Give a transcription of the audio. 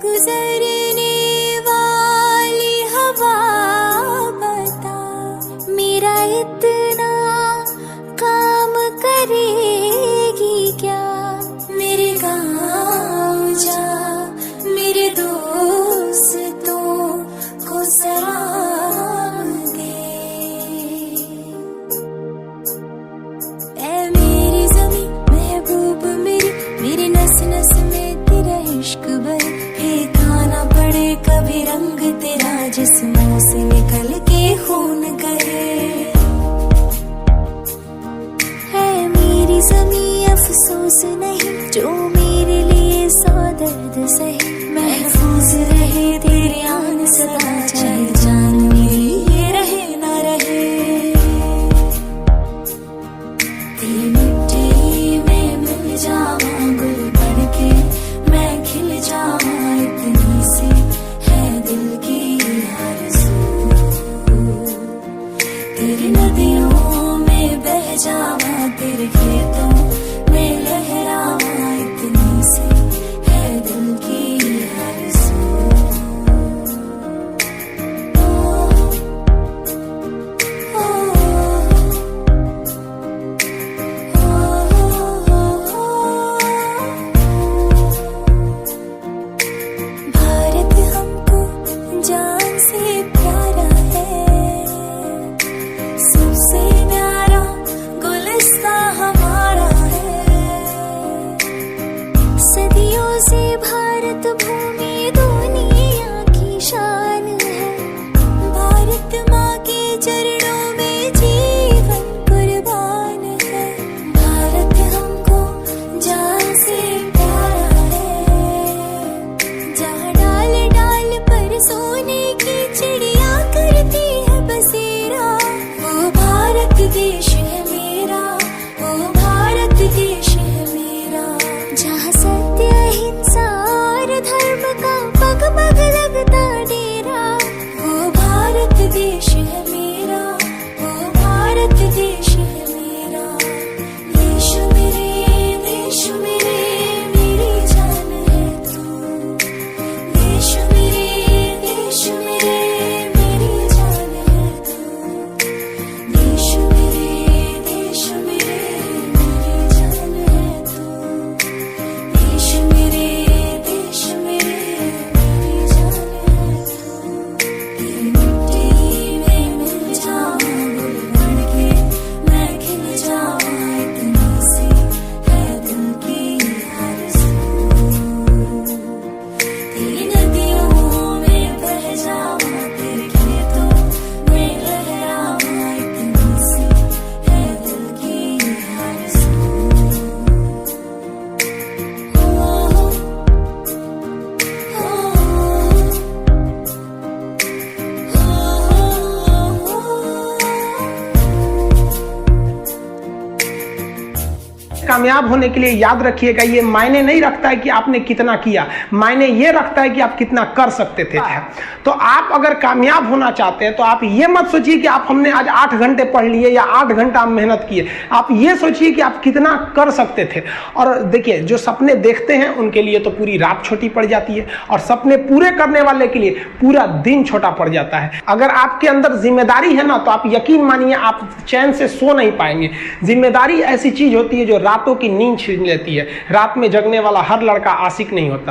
गुजरने वाली हवा बता, मेरा इतना काम करेगी क्या। मेरे गाँव जा, मेरे दोस्तों को सलाम दे। ऐ मेरी ज़मीं महबूब मेरी, मेरी नस नस में तेरा इश्क बहे। फेंकाना पड़े कभी रंग तेरा जिस्मों से निकल के खून गए। है मेरी ज़मीं अफसोस नहीं, जो मेरे लिए सौ दर्द सहे। महफूज रहे तेरे आन सदा, चाहे जान मेरी ये रहे ना रहे। तेरी मिट्टी में मिल जावां गुल बन के, मैं खिल जावां इतनी सी है दिल की आरज़ू। तेरी नदियों में बह जावां, तेरे खेतों में लहरावां इतनी सी है दिल की आरज़ू। भारत हमको जान से प्यारा है, सबसे प्यारा गुलिस्तां हमारा है। सदियों से भारत भूमि दुनिया की शान है। भारत माँ के चरणों में जीवन कुर्बान है। भारत हमको जान से प्यारा है, जहाँ डाल डाल पर सोने की चिड़िया करती है बसेरा। वो भारत देश है मेरा, वो भारत देश है मेरा। जहाँ सत्य अहिंसा और धर्म का पग पग लगता डेरा। वो भारत देश है मेरा, वो भारत देश है मेरा। देश मेरे मेरी जान है तू। देश मेरे मेरी जान है तू। देश मेरे मेरी जान है तू। देश मेरी जान है तू। तेरी मिट्टी में मिल जावां गुल बन के, मैं खिल जावां इतनी सी है दिल की आरज़ू। तेरी नदियों में बह जावां, तेरे खेतों में लहरावां इतनी सी है दिल की आरज़ू। कामयाब होने के लिए याद रखिएगा, ये मायने नहीं रखता है कि आपने कितना किया, मायने ये रखता है कि आप कितना कर सकते थे। तो आप अगर कामयाब होना चाहते हैं तो आप ये मत सोचिए कि आप हमने आज 8 घंटे पढ़ लिए या 8 घंटा हम मेहनत किए। आप ये सोचिए कि आप कितना कर सकते थे। और देखिए, जो सपने देखते हैं उनके लिए तो पूरी रात छोटी पड़ जाती है, और सपने पूरे करने वाले के लिए पूरा दिन छोटा पड़ जाता है। अगर आपके अंदर जिम्मेदारी है ना, तो आप यकीन मानिए आप चैन से सो नहीं पाएंगे। जिम्मेदारी ऐसी चीज होती है जो रातों की नींद छीन लेती है। रात में जगने वाला हर लड़का आशिक नहीं होता।